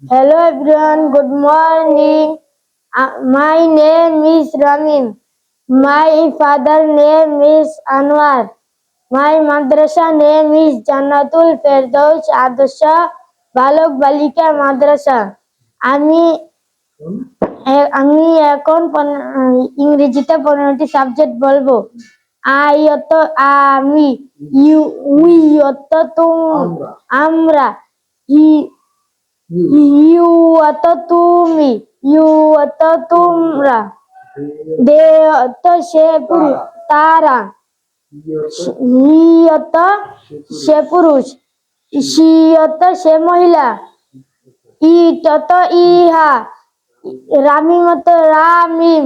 Hello everyone, good morning. My name is Ramim. My father name is Anwar. My madrasa name is Jannatul Firdaus Adorsha Balok Balika Madrasa. আমি আমি এখন ইংরেজিতে 15টি subject বলবো। I অত আমি, you we অত তুমি, আমরা, ইউ অত তুমি, ইউ অত তোমরা, দে অত সে পুরুষ, তারা, হি অত সে পুরুষ, সি অত সে মহিলা, ইট অত ইহা, রামিম অত রামিম,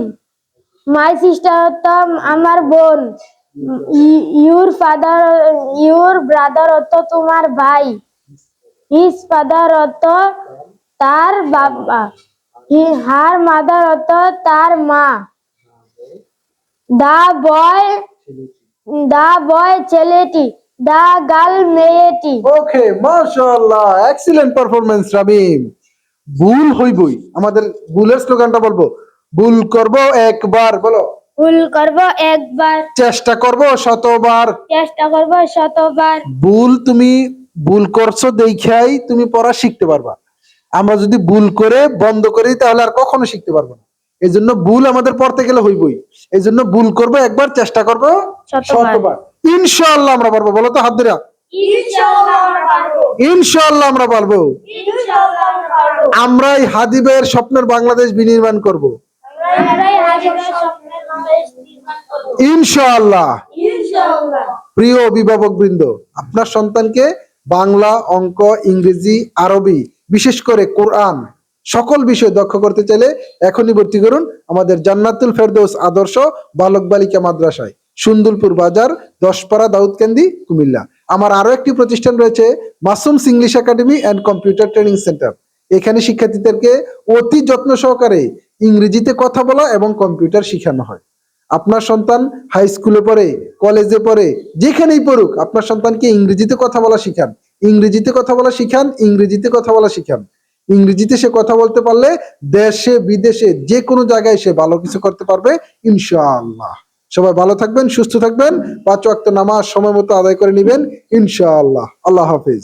মাই সিস্টার অত আমার বোন, ইউর ব্রাদার অত তোমার ভাই, হিজ ফাদার অত তার বাবা, হার মাদার অত তার মা, দা বয় ছেলেটি, দা গার্ল মেয়েটি। ওকে, মাশাআল্লাহ, এক্সিলেন্ট পারফরম্যান্স রামিম। ভুল হইবই, আমাদের ভুলের স্লোগানটা বলবো। ভুল করব একবার, বলো। ভুল করব একবার, চেষ্টা করব শতবার। চেষ্টা করব শতবার। তুমি ভুল করছো দেখাই তুমি পড়া শিখতে পারবা। আমরা যদি ভুল করে বন্ধ করি তাহলে আর কখনো শিখতে পারবো না। এই জন্য ভুল আমাদের পড়তে গেলে হইবই। এই জন্য ভুল করব একবার, চেষ্টা করব শতবার। ইনশাআল্লাহ আমরা পারবো, বলো তো হাত ধরে। ইনশাআল্লাহ আমরা পারবো। আমরাই হাদিবের স্বপ্নের বাংলাদেশ বিনির্মাণ করব ইনশাআল্লাহ। প্রিয় অভিভাবক বৃন্দ, আপনার সন্তানকে বাংলা, অঙ্ক, ইংরেজি, আরবি, বিশেষ করে কোরআন সকল বিষয় দক্ষ করতে চাইলে এখনই ভর্তি করুন আমাদের জান্নাতুল ফেরদৌস আদর্শ বালক বালিকা মাদ্রাসায়, সুন্দরপুর বাজার, 10পাড়া, দাউদকান্দি, কুমিল্লা। আমার আরো একটি প্রতিষ্ঠান রয়েছে, Masum's English academy and computer training centre. এখানে শিক্ষার্থীদেরকে অতি যত্ন সহকারে ইংরেজিতে কথা বলা এবং কম্পিউটার শেখানো হয়। আপনার সন্তান হাই স্কুলে পড়ে, কলেজে পড়ে, যেখানেই পড়ুক, আপনার সন্তানকে ইংরেজিতে কথা বলা শিখান, ইংরেজিতে কথা বলা শিখান, ইংরেজিতে কথা বলা শিখান। ইংরেজিতে সে কথা বলতে পারলে দেশে বিদেশে যে কোনো জায়গায় সে ভালো কিছু করতে পারবে ইনশাআল্লাহ। সবাই ভালো থাকবেন, সুস্থ থাকবেন, 5 ওয়াক্ত নামাজ সময় মতো আদায় করে নেবেন ইনশাআল্লাহ। আল্লাহ হাফেজ।